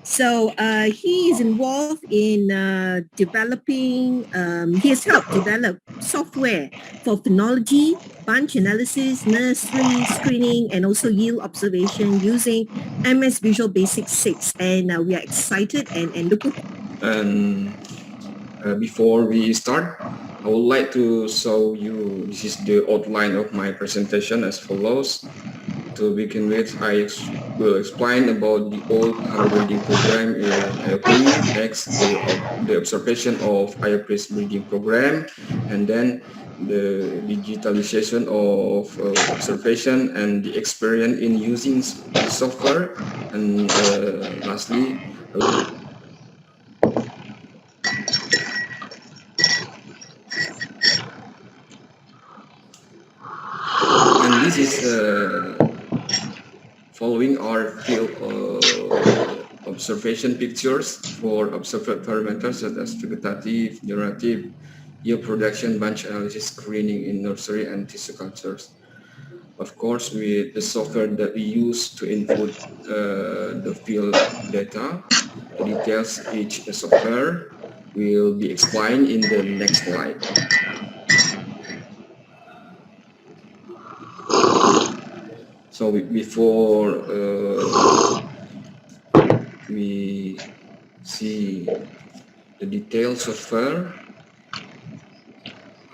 So he is involved in developing, he has helped develop software for phenology, bunch analysis, nursery screening, and also yield observation using MS Visual Basic 6. And we are excited and looking. And before we start, I would like to show you, this is the outline of my presentation as follows. To begin with, I will explain about the old palm breeding program in IOP. Next, the observation of IOP's breeding program, and then the digitalization of observation and the experience in using the software. And lastly, and this is following our field observation pictures for observed parameters such as vegetative, generative, yield production, bunch analysis, screening in nursery and tissue cultures. Of course, with the software that we use to input the field data, the details each software will be explained in the next slide. So before we see the detailed software,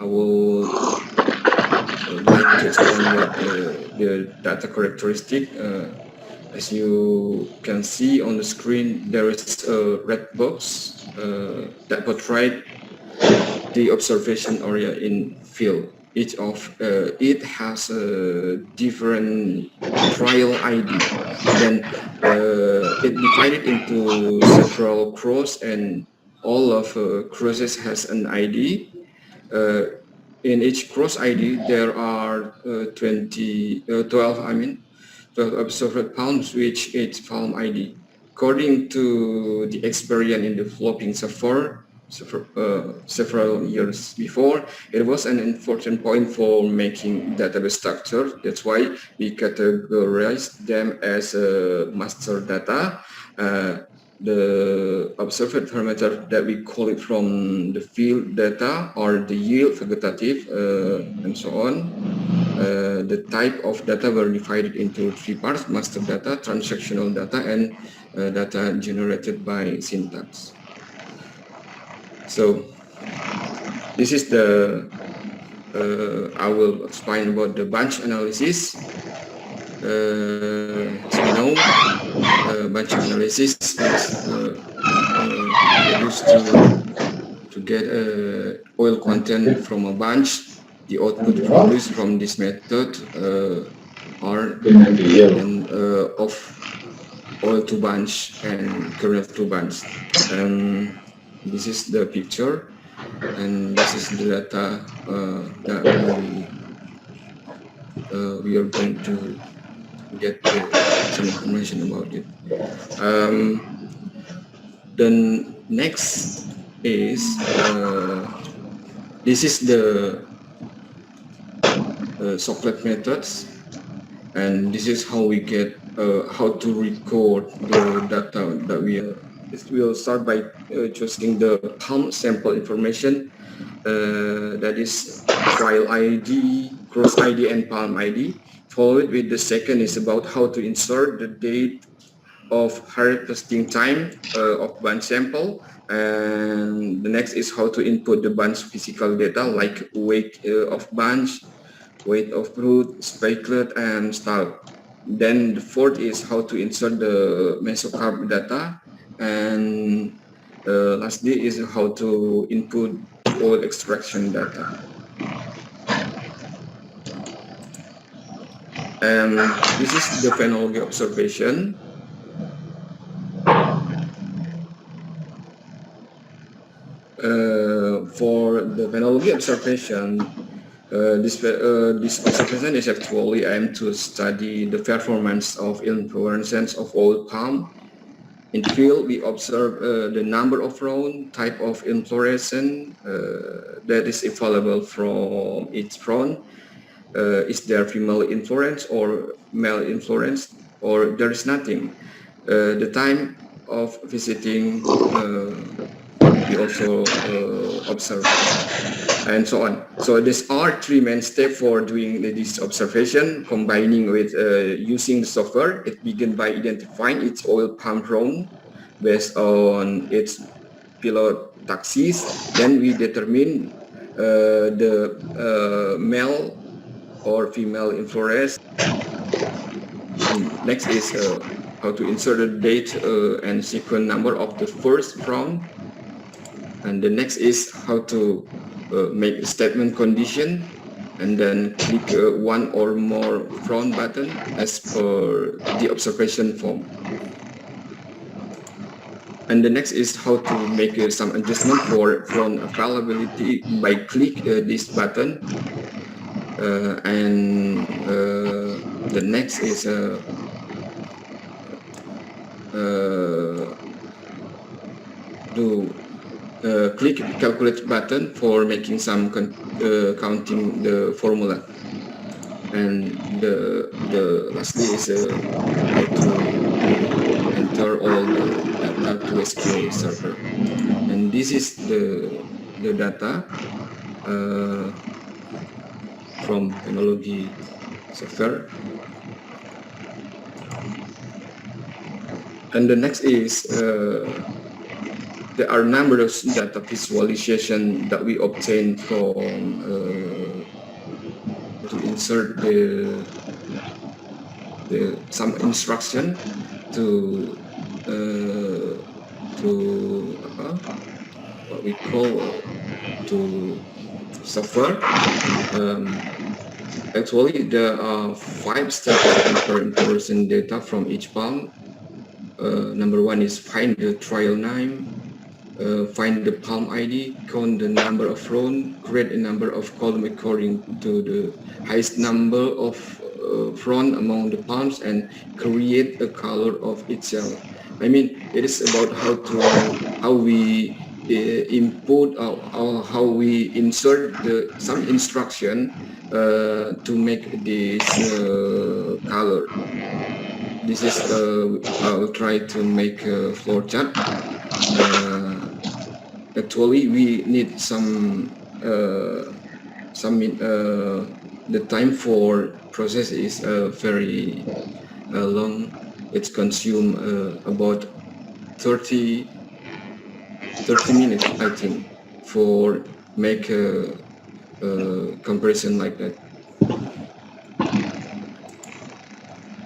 I would like to explain what the data characteristic. As you can see on the screen, there is a red box that portrays the observation area in field. Each of it has a different trial ID. Then it divided into several cross, and all of crosses has an ID. In each cross ID, there are 12 observed palms, which each palm ID. According to the experience in developing software several years before, it was an important point for making database structure. That's why we categorize them as master data. The observed parameter that we call it from the field data or the yield, vegetative, and so on. The type of data were divided into three parts: master data, transactional data, and data generated by syntax. So this is the, I will explain about the bunch analysis. As we know, bunch analysis is used to get oil content from a bunch. The output produced from this method are of oil to bunch and kernel to bunch. And this is the picture, and this is the data that we are going to get some information about it. Then next is this is the socket methods, and this is how we get how to record the data that we will start by choosing the palm sample information, that is trial ID, cross ID, and palm ID. Followed with the second is about how to insert the date of harvesting time of bunch sample, and the next is how to input the bunch physical data like weight of bunch, weight of fruit, spikelet, and stalk. Then the fourth is how to insert the mesocarp data, and lastly is how to input the oil extraction data. And this is the phenology observation. For the phenology observation, this observation is actually aimed to study the performance of inflorescence of oil palm. In field, we observe the number of frond, type of inflorescence that is available from each frond. Is there female inflorescence or male inflorescence, or there is nothing? The time of visiting, we also observe, and so on. So these are three main steps for doing this observation, combining with using the software. It begins by identifying its oil palm frond based on its pilot taxis. Then we determine the male or female inflorescence. And next is how to insert the date and sequence number of the first frond. And the next is how to make a statement condition, and then click one or more frond button as per the observation form. And the next is how to make some adjustment for frond availability by click this button. And the next is click calculate button for making some counting the formula. And the lastly is how to enter all the data to SQL server. And this is the data from technology software. And the next is there are numerous data visualization that we obtain from to insert some instruction to what we call to software. Actually, there are 5 steps to comparison data from each palm. Number 1 is find the trial name, find the palm ID, count the number of frond, create a number of columns according to the highest number of frond among the palms, and create a color of each cell. I mean, it is about how we input or how we insert some instruction to make this color. This is I'll try to make a flow chart. Actually, we need some the time for process is very long. It's consume about 30 minutes, I think, for make a comparison like that.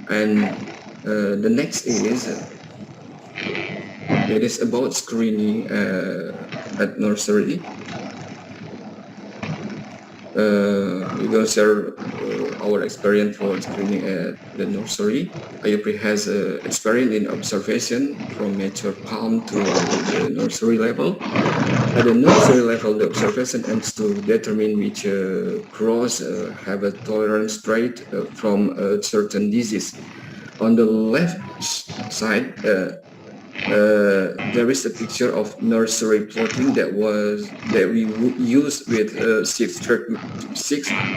And the next is it is about screening at nursery. We're going to share our experience for screening at the nursery. IOP has experience in observation from mature palm to the nursery level. At the nursery level, the observation aims to determine which cross have a tolerance trait from a certain disease. On the left side, there is a picture of nursery plotting that we used with 6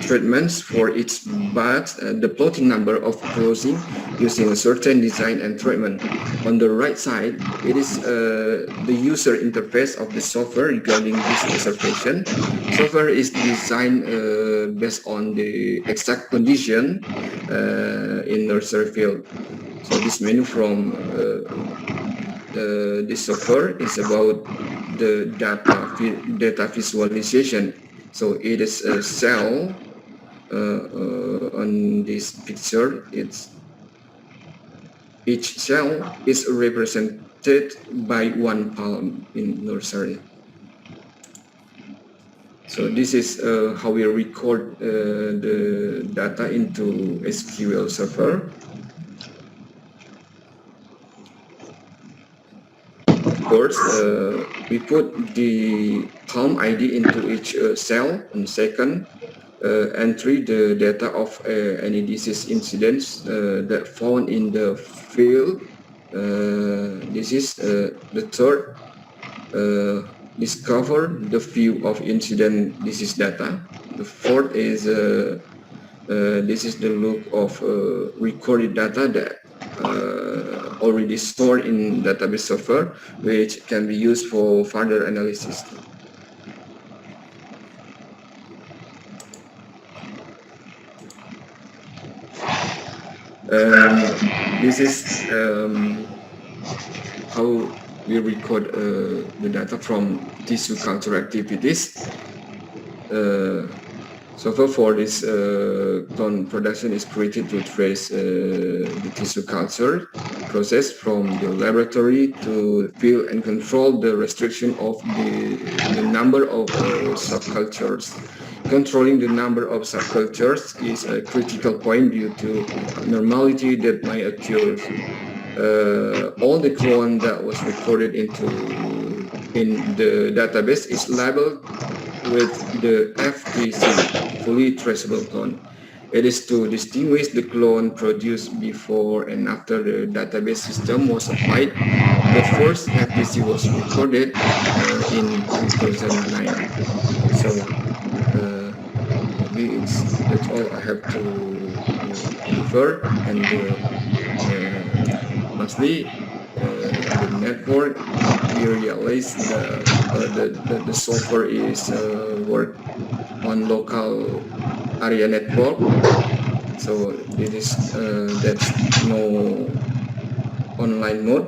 treatments for each batch. The plotting number of closing using a certain design and treatment. On the right side, it is the user interface of the software regarding this observation. Software is designed based on the exact condition in nursery field. So this menu from this software is about the data visualization. So it is a cell on this picture. Each cell is represented by one palm in nursery. So this is how we record the data into SQL server. First, we put the palm ID into each cell, and second, entry the data of any disease incidents that found in the field. This is the third, discover the view of incident disease data. The fourth is this is the look of recorded data that already stored in database server, which can be used for further analysis. This is how we record the data from tissue culture activities. Software for this clone production is created to trace the tissue culture process from the laboratory to fill and control the restriction of the number of subcultures. Controlling the number of subcultures is a critical point due to abnormality that might occur. All the clone that was recorded in the database is labeled with the FTC, fully traceable clone. It is to distinguish the clone produced before and after the database system was applied. The first FTC was recorded in 2009. So that's all I have to deliver. And lastly, the network, we realize that the software is work on local area network, so it is that's no online mode.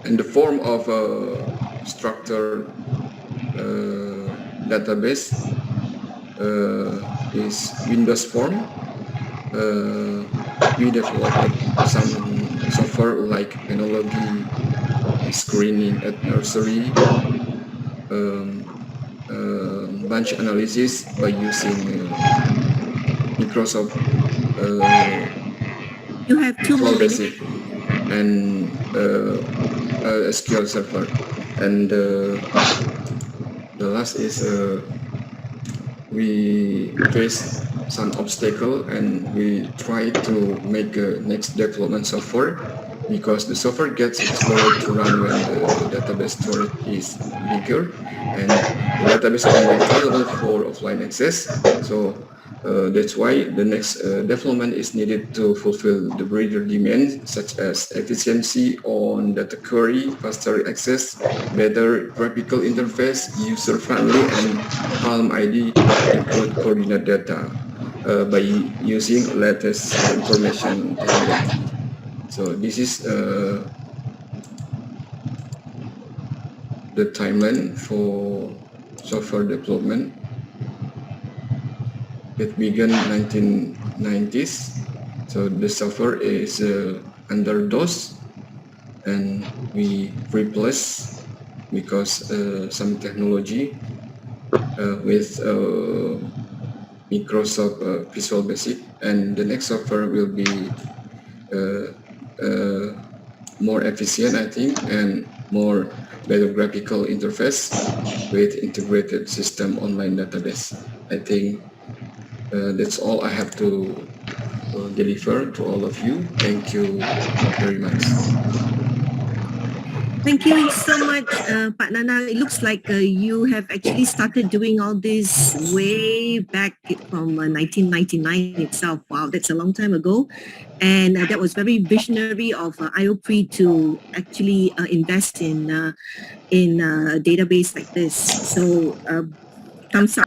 And the form of a structured database is Windows form. We developed some software like phenology, screening at nursery, bunch analysis by using Microsoft You have 2 more minutes. And SQL Server. And the last is we face some obstacle and we try to make a next development software, because the software gets slower to run when the database storage is bigger and the database only available for offline access. So that's why the next development is needed to fulfill the greater demands, such as efficiency on data query, faster access, better graphical interface, user-friendly, and Palm ID include coordinate data by using latest information technology. So this is the timeline for software development. It began 1990s. So the software is under DOS, and we replace because some technology with Microsoft Visual Basic, and the next software will be more efficient, I think, and more better graphical interface with integrated system online database. I think that's all I have to deliver to all of you. Thank you very much. Thank you so much, Pak Nanang. It looks like you have actually started doing all this way back from 1999 itself. Wow, that's a long time ago. And that was very visionary of IOPRI to actually invest in a database like this. So thumbs up